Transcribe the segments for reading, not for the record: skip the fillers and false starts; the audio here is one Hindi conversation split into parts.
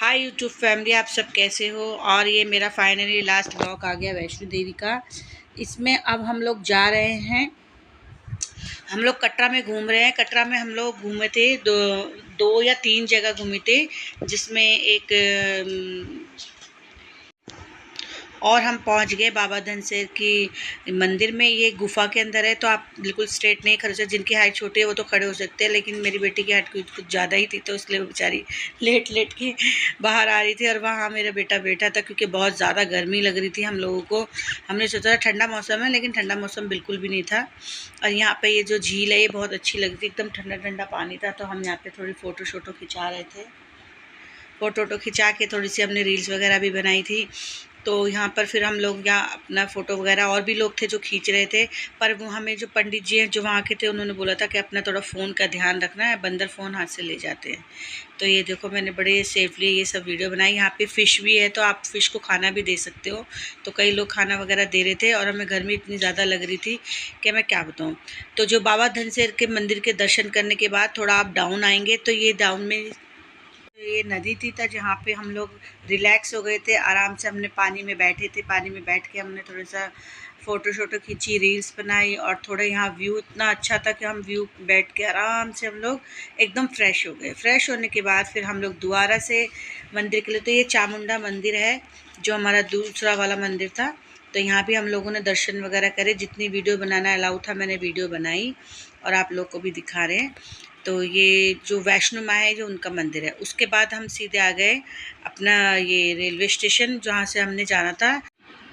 हाय यूट्यूब फैमिली, आप सब कैसे हो। और ये मेरा फाइनली लास्ट ब्लॉग आ गया वैष्णो देवी का। इसमें अब हम लोग जा रहे हैं, हम लोग कटरा में घूम रहे हैं। कटरा में हम लोग घूमे थे, दो या तीन जगह घूमे थे, जिसमें एक और हम पहुंच गए बाबा धनसेर की मंदिर में। ये गुफा के अंदर है, तो आप बिल्कुल स्ट्रेट नहीं खड़े हो सकते। जिनकी हाइट छोटी है वो तो खड़े हो सकते हैं, लेकिन मेरी बेटी की हाइट कुछ ज़्यादा ही थी, तो इसलिए वो बेचारी लेट लेट के बाहर आ रही थी। और वहाँ मेरा बेटा बैठा था, क्योंकि बहुत ज़्यादा गर्मी लग रही थी हम लोगों को। हमने सोचा था ठंडा मौसम है, लेकिन ठंडा मौसम बिल्कुल भी नहीं था। और यहाँ पर ये जो झील है ये बहुत अच्छी लग रही थी, एकदम ठंडा ठंडा पानी था। तो हम यहाँ पर थोड़ी फ़ोटो खिंचा रहे थे। फ़ोटो खिंचा के थोड़ी सी हमने रील्स वगैरह भी बनाई थी। तो यहाँ पर फिर हम लोग यहाँ अपना फ़ोटो वगैरह, और भी लोग थे जो खींच रहे थे। पर वो हमें जो पंडित जी हैं जो वहाँ के थे, उन्होंने बोला था कि अपना थोड़ा फ़ोन का ध्यान रखना है, बंदर फ़ोन हाथ से ले जाते हैं। तो ये देखो, मैंने बड़े सेफली ये सब वीडियो बनाई। यहाँ पे फ़िश भी है, तो आप फ़िश को खाना भी दे सकते हो। तो कई लोग खाना वगैरह दे रहे थे, और हमें गर्मी इतनी ज़्यादा लग रही थी कि मैं क्या बताऊँ। तो जो बाबा धनसेर के मंदिर के दर्शन करने के बाद थोड़ा आप डाउन आएँगे, तो ये डाउन में ये नदी थी, था जहाँ पे हम लोग रिलैक्स हो गए थे। आराम से हमने पानी में बैठे थे, पानी में बैठ के हमने थोड़ा सा फ़ोटो खींची, रील्स बनाई। और थोड़ा यहाँ व्यू इतना अच्छा था कि हम व्यू बैठ के आराम से हम लोग एकदम फ्रेश हो गए। फ्रेश होने के बाद फिर हम लोग दोबारा से मंदिर के लिए, तो ये चामुंडा मंदिर है जो हमारा दूसरा वाला मंदिर था। तो यहाँ भी हम लोगों ने दर्शन वगैरह करे। जितनी वीडियो बनाना अलाउ था मैंने वीडियो बनाई, और आप लोग को भी दिखा रहे हैं। तो ये जो वैष्णो माँ है, जो उनका मंदिर है। उसके बाद हम सीधे आ गए अपना ये रेलवे स्टेशन, जहाँ से हमने जाना था।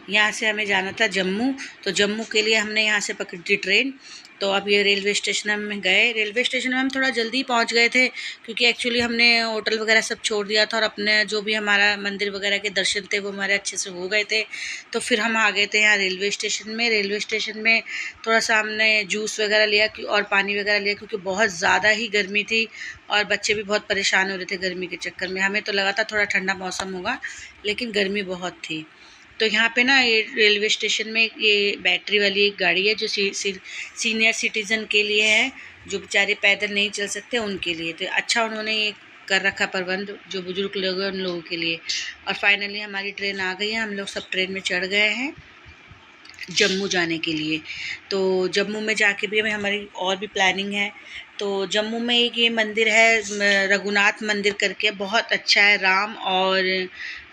यहाँ से हमें जाना था जम्मू। तो जम्मू के लिए हमने यहाँ से पकड़ी थी ट्रेन। तो अब ये रेलवे स्टेशन में गए। रेलवे स्टेशन में हम थोड़ा जल्दी पहुँच गए थे, क्योंकि एक्चुअली हमने होटल वगैरह सब छोड़ दिया था, और अपने जो भी हमारा मंदिर वगैरह के दर्शन थे वो हमारे अच्छे से हो गए थे। तो फिर हम आ गए थे यहाँ रेलवे स्टेशन में। रेलवे स्टेशन में थोड़ा सा हमने जूस वगैरह लिया और पानी वगैरह लिया, क्योंकि बहुत ज़्यादा ही गर्मी थी, और बच्चे भी बहुत परेशान हो रहे थे गर्मी के चक्कर में। हमें तो लगा था थोड़ा ठंडा मौसम होगा, लेकिन गर्मी बहुत थी। तो यहाँ पे ना ये रेलवे स्टेशन में ये बैटरी वाली एक गाड़ी है, जो सीनियर सिटीज़न के लिए है, जो बेचारे पैदल नहीं चल सकते उनके लिए। तो अच्छा उन्होंने ये कर रखा प्रबंध, जो बुजुर्ग लोग हैं उन लोगों के लिए। और फाइनली हमारी ट्रेन आ गई है, हम लोग सब ट्रेन में चढ़ गए हैं जम्मू जाने के लिए। तो जम्मू में जाके भी हमारी और भी प्लानिंग है। तो जम्मू में एक ये मंदिर है, रघुनाथ मंदिर करके, बहुत अच्छा है।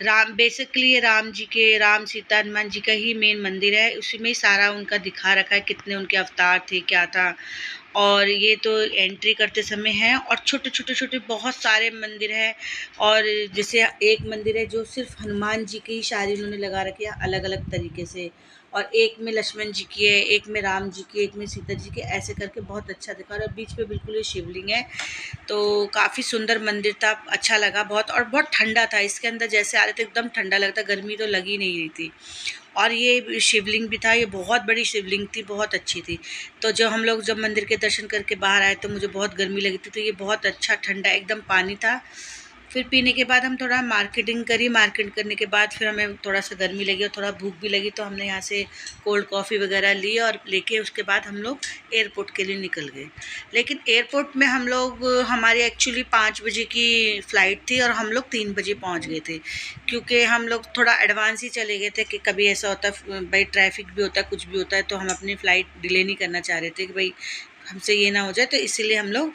राम बेसिकली ये राम सीता हनुमान जी का ही मेन मंदिर है। उसी में ही सारा उनका दिखा रखा है, कितने उनके अवतार थे, क्या था। और ये तो एंट्री करते समय है, और छोटे छोटे बहुत सारे मंदिर है। और जैसे एक मंदिर है जो सिर्फ हनुमान जी की ही शादी उन्होंने लगा रखी है अलग अलग तरीके से, और एक में लक्ष्मण जी की है, एक में राम जी की, एक में सीता जी की, ऐसे करके बहुत अच्छा दिखा रहा है। बीच पे बिल्कुल ये शिवलिंग है। तो काफ़ी सुंदर मंदिर था, अच्छा लगा बहुत। और बहुत ठंडा था, इसके अंदर जैसे आ रहे थे एकदम ठंडा लगता, गर्मी तो लगी नहीं रही थी। और ये शिवलिंग भी था, ये बहुत बड़ी शिवलिंग थी, बहुत अच्छी थी। तो जब हम लोग जब मंदिर के दर्शन करके बाहर आए, तो मुझे बहुत गर्मी लगी थी। तो ये बहुत अच्छा ठंडा एकदम पानी था। फिर पीने के बाद हम थोड़ा मार्केटिंग करी। मार्केट करने के बाद फिर हमें थोड़ा सा गर्मी लगी और थोड़ा भूख भी लगी, तो हमने यहाँ से कोल्ड कॉफ़ी वगैरह ली, और लेके उसके बाद हम लोग एयरपोर्ट के लिए निकल गए। लेकिन एयरपोर्ट में हम लोग, हमारी एक्चुअली 5 बजे की फ़्लाइट थी, और हम लोग 3 बजे पहुँच गए थे, क्योंकि हम लोग थोड़ा एडवांस ही चले गए थे। कि कभी ऐसा होता है भाई, ट्रैफिक भी होता है, कुछ भी होता है, तो हम अपनी फ़्लाइट डिले नहीं करना चाह रहे थे कि भाई हमसे ये ना हो जाए। तो इसीलिए हम लोग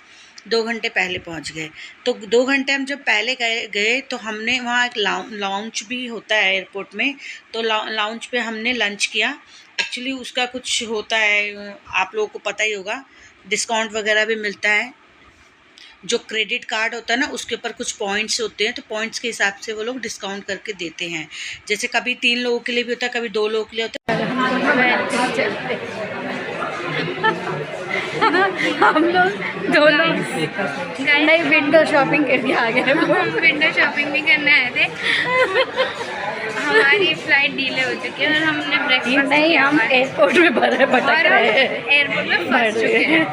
2 घंटे पहले पहुंच गए। तो 2 घंटे हम जब पहले गए तो हमने वहाँ एक लाउंज भी होता है एयरपोर्ट में। तो लाउंज पे हमने लंच किया। एक्चुअली उसका कुछ होता है, आप लोगों को पता ही होगा, डिस्काउंट वगैरह भी मिलता है। जो क्रेडिट कार्ड होता है ना, उसके ऊपर कुछ पॉइंट्स होते हैं, तो पॉइंट्स के हिसाब से वो लोग डिस्काउंट करके देते हैं। जैसे कभी 3 लोगों के लिए भी होता है, कभी 2 लोगों के लिए होता है। हम लोग दोनों नई विंडो शॉपिंग करके आ गए। हम विंडो शॉपिंग भी करने आए थे। हमारी फ्लाइट डिले हो चुकी है, और हमने ब्रेकफास्ट नहीं, हम एयरपोर्ट में भटक रहे हैं, एयरपोर्ट में फंस चुके हैं।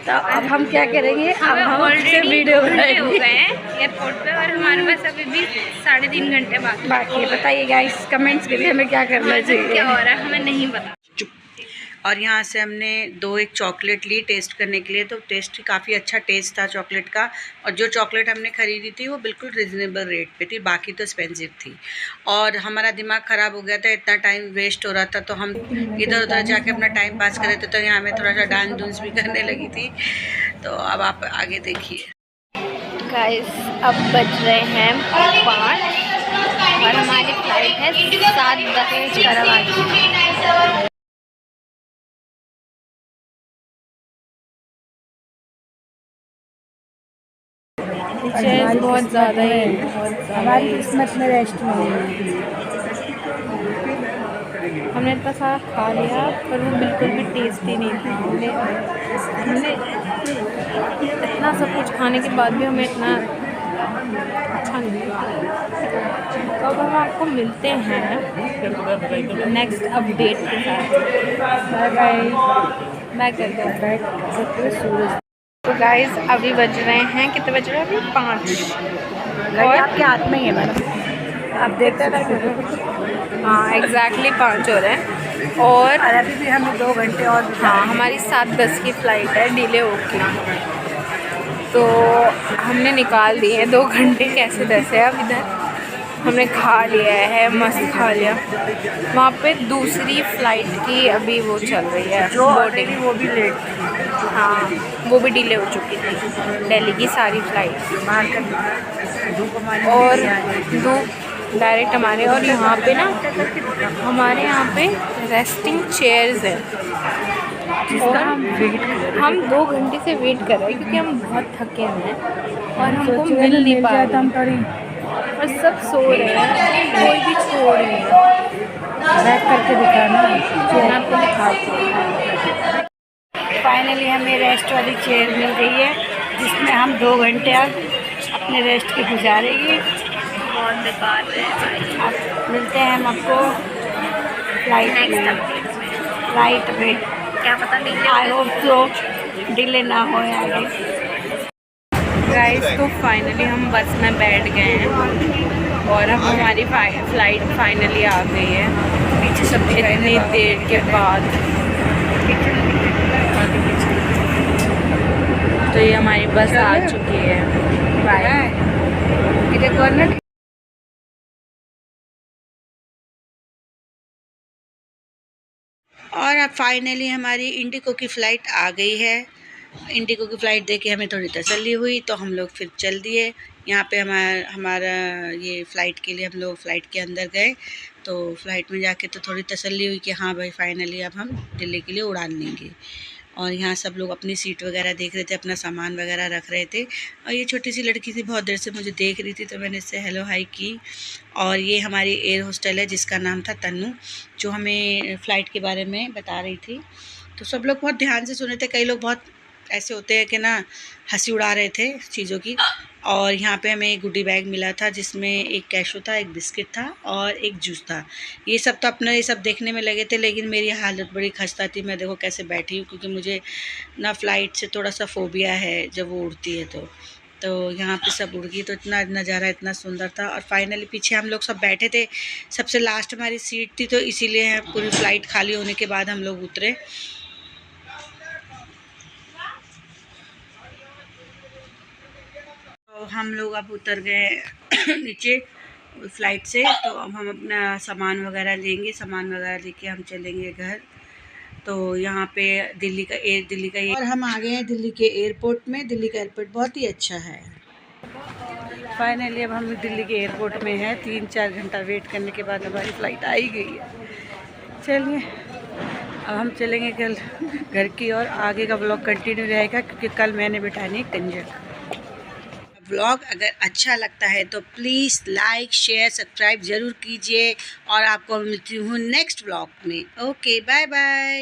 तो अब हम क्या करेंगे, अब हम ऑलरेडी वीडियो हो बनाएंगे गए हैं एयरपोर्ट पे, और हमारे पास अभी भी 3.5 घंटे बाकी। बाकी बताइए गाइस, कमेंट्स के लिए हमें क्या करना चाहिए। क्या हो रहा है हमें नहीं पता। और यहाँ से हमने 2 एक चॉकलेट ली टेस्ट करने के लिए, तो टेस्ट काफ़ी अच्छा टेस्ट था चॉकलेट का। और जो चॉकलेट हमने ख़रीदी थी वो बिल्कुल रिजनेबल रेट पे थी, बाकी तो एक्सपेंसिव थी। और हमारा दिमाग ख़राब हो गया था, इतना टाइम वेस्ट हो रहा था, तो हम इधर उधर जाके अपना टाइम पास कर रहे थे। तो यहाँ मैं थोड़ा सा डांस डूंस भी करने लगी थी। तो अब आप आगे देखिए। गाइस अब बज रहे हैं 5 और हमारी फ्लाइट है 7:10 करवाची। बहुत ज़्यादा है, हमारी किस्मत में रेस्ट नहीं। हमने इतना सारा खा लिया पर वो बिल्कुल भी टेस्टी नहीं था। हमने इतना सब कुछ खाने के बाद भी हमें इतना अच्छा नहीं लगा। तो अब हम आपको मिलते हैं नेक्स्ट अपडेट के साथ। Bye bye. मैं कर सूरज। तो गाइस अभी बज रहे हैं, कितने बज रहे हैं अभी? 5। और आपके हाथ में ही है मैडम, आप देखते हैं। हाँ एग्जैक्टली 5 हो रहे हैं। और अभी भी हमें 2 घंटे और। हाँ हमारी 7:10 की फ़्लाइट है, डिले होके। तो हमने निकाल दिए हैं 2 घंटे, कैसे तैसे। अब इधर हमने खा लिया है, मस्त खा लिया। वहाँ पे दूसरी फ़्लाइट की अभी वो चल रही है बोर्डिंग, वो भी लेट थी। हाँ वो भी डिले हो चुकी थी, दिल्ली की सारी फ़्लाइट। और धूप डायरेक्ट हमारे, और यहाँ पे ना हमारे यहाँ पे रेस्टिंग चेयर्स हैं, और हम 2 घंटे से वेट कर रहे हैं क्योंकि हम बहुत थके हैं और हमको मिल नहीं पा रहे और सब सो रहे हैं, कोई भी सो रहे हैं। बैठ करके दिखाना, मैं आपको दिखाती हूँ। फाइनली हमें रेस्ट वाली चेयर मिल गई है, जिसमें हम 2 घंटे अब अपने रेस्ट के गुजारेंगे। बहुत बेकार है। अब मिलते हैं हम आपको फ्लाइट में। क्या पता नहीं। आई होप सो डिले ना हो आगे। गाइस तो फाइनली हम बस में बैठ गए हैं और अब हमारी फ़्लाइट फाइनली आ गई है, पीछे सब इतनी देर के बाद। तो ये हमारी बस आ चुकी है। बाय। और अब फाइनली हमारी इंडिगो की फ़्लाइट आ गई है। इंडिगो की फ़्लाइट देख के हमें थोड़ी तसल्ली हुई, तो हम लोग फिर चल दिए। यहाँ पे हमारा ये फ़्लाइट के लिए हम लोग फ़्लाइट के अंदर गए, तो फ़्लाइट में जाके तो थोड़ी तसल्ली हुई कि हाँ भाई फाइनली अब हम दिल्ली के लिए उड़ान लेंगे। और यहाँ सब लोग अपनी सीट वगैरह देख रहे थे, अपना सामान वगैरह रख रहे थे। और ये छोटी सी लड़की थी, बहुत देर से मुझे देख रही थी, तो मैंने इससे हेलो हाई की। और ये हमारी एयर होस्टल है जिसका नाम था तन्नू, जो हमें फ़्लाइट के बारे में बता रही थी। तो सब लोग बहुत ध्यान से सुने थे, कई लोग बहुत ऐसे होते हैं कि ना हंसी उड़ा रहे थे चीज़ों की। और यहाँ पे हमें एक गुडी बैग मिला था जिसमें एक कैशो था, एक बिस्किट था और एक जूस था। ये सब तो अपना ये सब देखने में लगे थे, लेकिन मेरी हालत बड़ी खस्ता थी। मैं देखो कैसे बैठी हूँ, क्योंकि मुझे ना फ़्लाइट से थोड़ा सा फ़ोबिया है जब वो उड़ती है। तो यहाँ पे सब उड़ गई, तो इतना नज़ारा इतना सुंदर था। और फाइनली पीछे हम लोग सब बैठे थे, सबसे लास्ट हमारी सीट थी, तो इसीलिए पूरी फ़्लाइट खाली होने के बाद हम लोग उतरे। तो हम लोग अब उतर गए नीचे फ़्लाइट से, तो अब हम अपना सामान वगैरह लेंगे, सामान वगैरह लेके हम चलेंगे घर। तो यहाँ पे दिल्ली का और हम आ गए हैं दिल्ली के एयरपोर्ट में। दिल्ली का एयरपोर्ट बहुत ही अच्छा है। फाइनली अब हम दिल्ली के एयरपोर्ट में हैं। 3-4 घंटा वेट करने के बाद हमारी फ़्लाइट आ ही गई है। चलिए अब हम चलेंगे कल घर की, और आगे का ब्लॉग कंटिन्यू रहेगा, क्योंकि कल मैंने बिठानी कंजक। ब्लॉग अगर अच्छा लगता है तो प्लीज़ लाइक शेयर सब्सक्राइब ज़रूर कीजिए, और आपको मिलती हूँ नेक्स्ट ब्लॉग में। Okay bye bye.